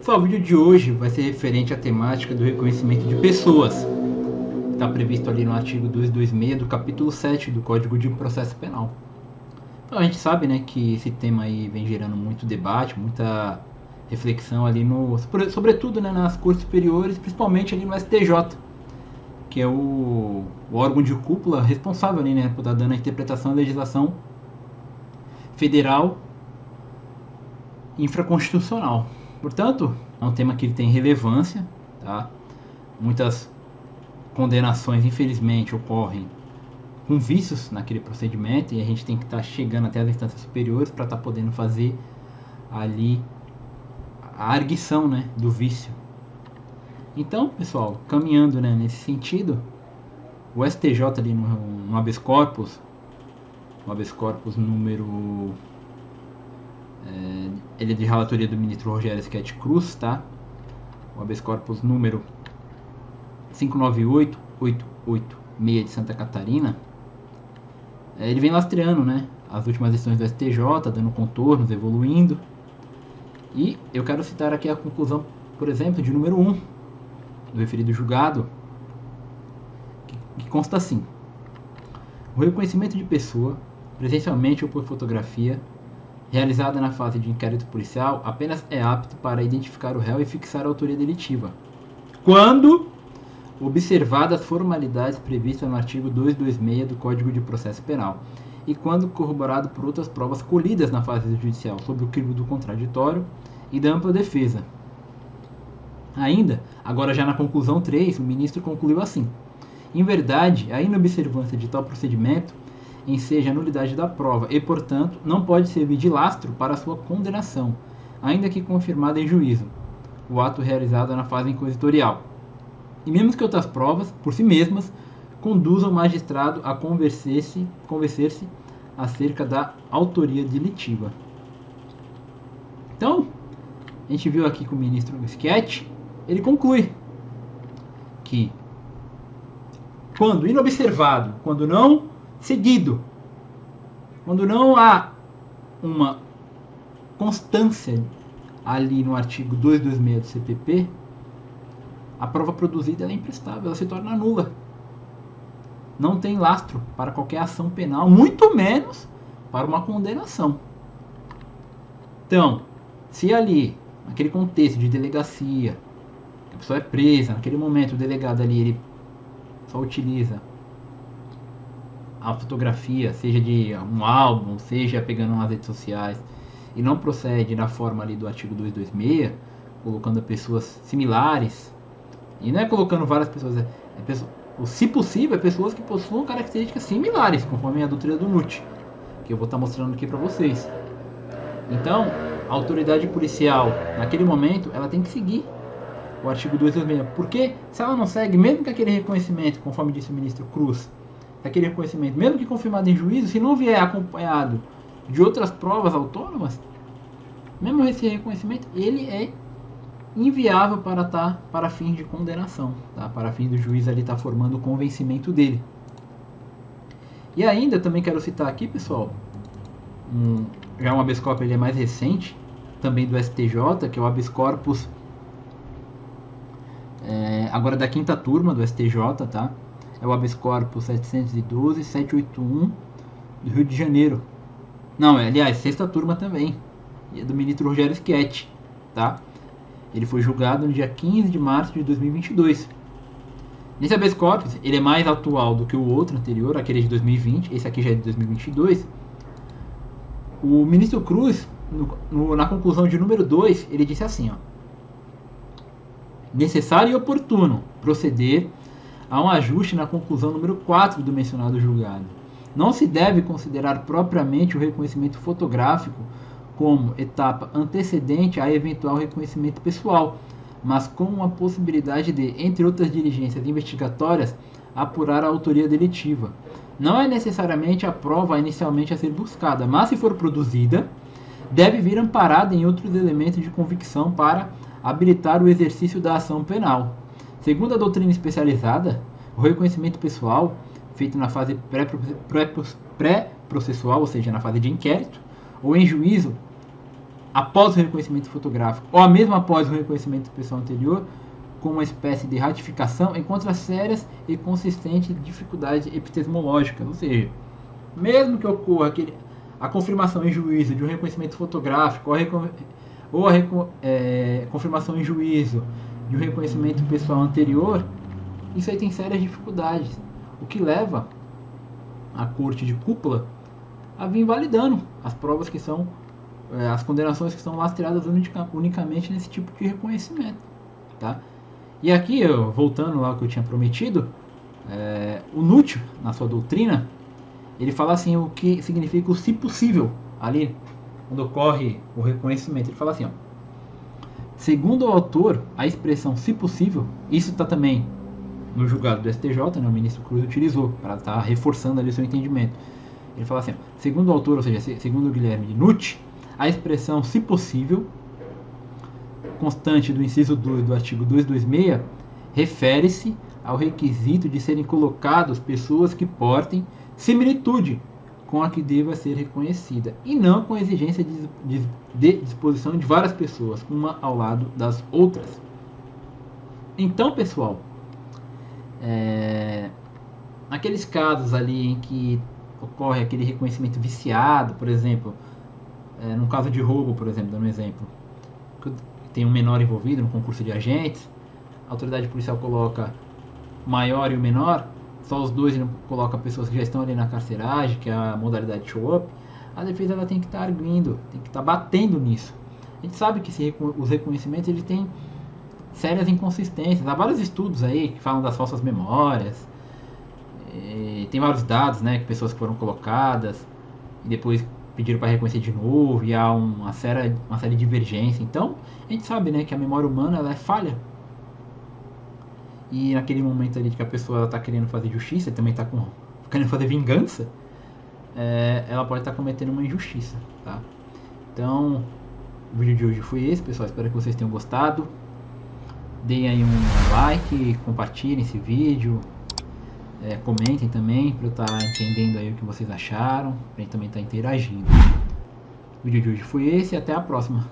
Pessoal, o vídeo de hoje vai ser referente à temática do reconhecimento de pessoas. Está previsto ali no artigo 226 do capítulo 7 do Código de Processo Penal. Então a gente sabe, né, que esse tema aí vem gerando muito debate, muita reflexão ali sobretudo, né, nas cortes superiores, principalmente ali no STJ, que é o órgão de cúpula responsável ali, né, por estar dando a interpretação da legislação federal infraconstitucional. Portanto, é um tema que tem relevância, tá? Muitas condenações, infelizmente, ocorrem com vícios naquele procedimento e a gente tem que estar chegando até as instâncias superiores para estar podendo fazer ali a arguição, né, do vício. Então, pessoal, caminhando, né, nesse sentido, o STJ ali no habeas corpus, número ele é de relatoria do ministro Rogério Schetti Cruz, tá? O habeas corpus número 598886 de Santa Catarina, ele vem lastreando, né, as últimas decisões do STJ, dando contornos, evoluindo. E eu quero citar aqui a conclusão, por exemplo, de número 1 do referido julgado, que consta assim: o reconhecimento de pessoa, presencialmente ou por fotografia, realizada na fase de inquérito policial, apenas é apto para identificar o réu e fixar a autoria delitiva, quando observadas as formalidades previstas no artigo 226 do Código de Processo Penal e quando corroborado por outras provas colhidas na fase judicial sobre o crivo do contraditório e da ampla defesa. Ainda, agora já na conclusão 3, o ministro concluiu assim: em verdade, a inobservância de tal procedimento enseja a nulidade da prova e, portanto, não pode servir de lastro para a sua condenação, ainda que confirmada em juízo, o ato realizado na fase inquisitorial. E mesmo que outras provas, por si mesmas, conduzam o magistrado a convencer-se acerca da autoria delitiva. Então, a gente viu aqui com o ministro Schetti, ele conclui que, quando inobservado, quando não seguido, quando não há uma constância ali no artigo 226 do CPP, a prova produzida é imprestável, ela se torna nula. Não tem lastro para qualquer ação penal, muito menos para uma condenação. Então, se ali, naquele contexto de delegacia, a pessoa é presa, naquele momento o delegado ali ele só utiliza a fotografia, seja de um álbum, seja pegando nas redes sociais, e não procede da forma ali do artigo 226, colocando pessoas similares, e não é colocando várias pessoas, se possível, pessoas que possuam características similares, conforme a doutrina do NUT, que eu vou estar mostrando aqui para vocês. Então, a autoridade policial, naquele momento, ela tem que seguir o artigo 226, porque se ela não segue, mesmo que aquele reconhecimento, conforme disse o ministro Cruz, aquele reconhecimento, mesmo que confirmado em juízo, se não vier acompanhado de outras provas autônomas, mesmo esse reconhecimento, ele é inviável para fins de condenação, tá? Para fins do juiz ali estar formando o convencimento dele. E ainda também quero citar aqui, pessoal, já um habeas corpus, ele é mais recente, também do STJ, que é o habeas corpus agora da quinta turma do STJ, tá? É o habeas corpus 712-781 do Rio de Janeiro. Não, aliás, sexta turma também. E é do ministro Rogério Schetti, tá? Ele foi julgado no dia 15 de março de 2022. Nesse habeas corpus, ele é mais atual do que o outro anterior, aquele de 2020. Esse aqui já é de 2022. O ministro Cruz, na conclusão de número 2, ele disse assim, ó: necessário e oportuno proceder a um ajuste na conclusão número 4 do mencionado julgado. Não se deve considerar propriamente o reconhecimento fotográfico como etapa antecedente a eventual reconhecimento pessoal, mas como uma possibilidade de, entre outras diligências investigatórias, apurar a autoria delitiva. Não é necessariamente a prova inicialmente a ser buscada, mas se for produzida, deve vir amparada em outros elementos de convicção para habilitar o exercício da ação penal. Segundo a doutrina especializada, o reconhecimento pessoal, feito na fase pré-processual, ou seja, na fase de inquérito, ou em juízo, após o reconhecimento fotográfico, ou mesmo após o reconhecimento pessoal anterior, com uma espécie de ratificação, encontra sérias e consistentes dificuldades epistemológicas. Ou seja, mesmo que ocorra a confirmação em juízo de um reconhecimento fotográfico ou a confirmação em juízo de um reconhecimento pessoal anterior, isso aí tem sérias dificuldades, o que leva a corte de cúpula a vir validando as provas que são, as condenações que são lastreadas unicamente nesse tipo de reconhecimento, tá? E aqui, voltando lá ao que eu tinha prometido, o Nútil, na sua doutrina, ele fala assim o que significa o se possível ali, quando ocorre o reconhecimento. Ele fala assim, ó, segundo o autor, a expressão se possível, isso está também no julgado do STJ, né, o ministro Cruz utilizou para estar reforçando ali o seu entendimento. Ele fala assim, ó, segundo o autor, ou seja, segundo o Guilherme de Nutt, a expressão se possível, constante do inciso 2 do artigo 226, refere-se ao requisito de serem colocados pessoas que portem similitude com a que deva ser reconhecida, e não com a exigência de disposição de várias pessoas, uma ao lado das outras. Então, pessoal, naqueles casos ali em que ocorre aquele reconhecimento viciado, por exemplo, no caso de roubo, por exemplo, dando um exemplo, tem um menor envolvido no concurso de agentes, a autoridade policial coloca o maior e o menor, só os dois, e não coloca pessoas que já estão ali na carceragem, que é a modalidade show-up, a defesa ela tem que estar arguindo, tem que estar batendo nisso. A gente sabe que os reconhecimentos ele tem sérias inconsistências. Há vários estudos aí que falam das falsas memórias, tem vários dados, né, que pessoas que foram colocadas e depois pediram para reconhecer de novo, e há uma série de divergência. Então, a gente sabe, né, que a memória humana ela é falha. E naquele momento ali que a pessoa está querendo fazer justiça, também está querendo fazer vingança, ela pode estar cometendo uma injustiça, tá? Então, o vídeo de hoje foi esse, pessoal. Espero que vocês tenham gostado. Deem aí um like, compartilhem esse vídeo, comentem também para eu estar entendendo aí o que vocês acharam, para a gente também estar interagindo. O vídeo de hoje foi esse e até a próxima.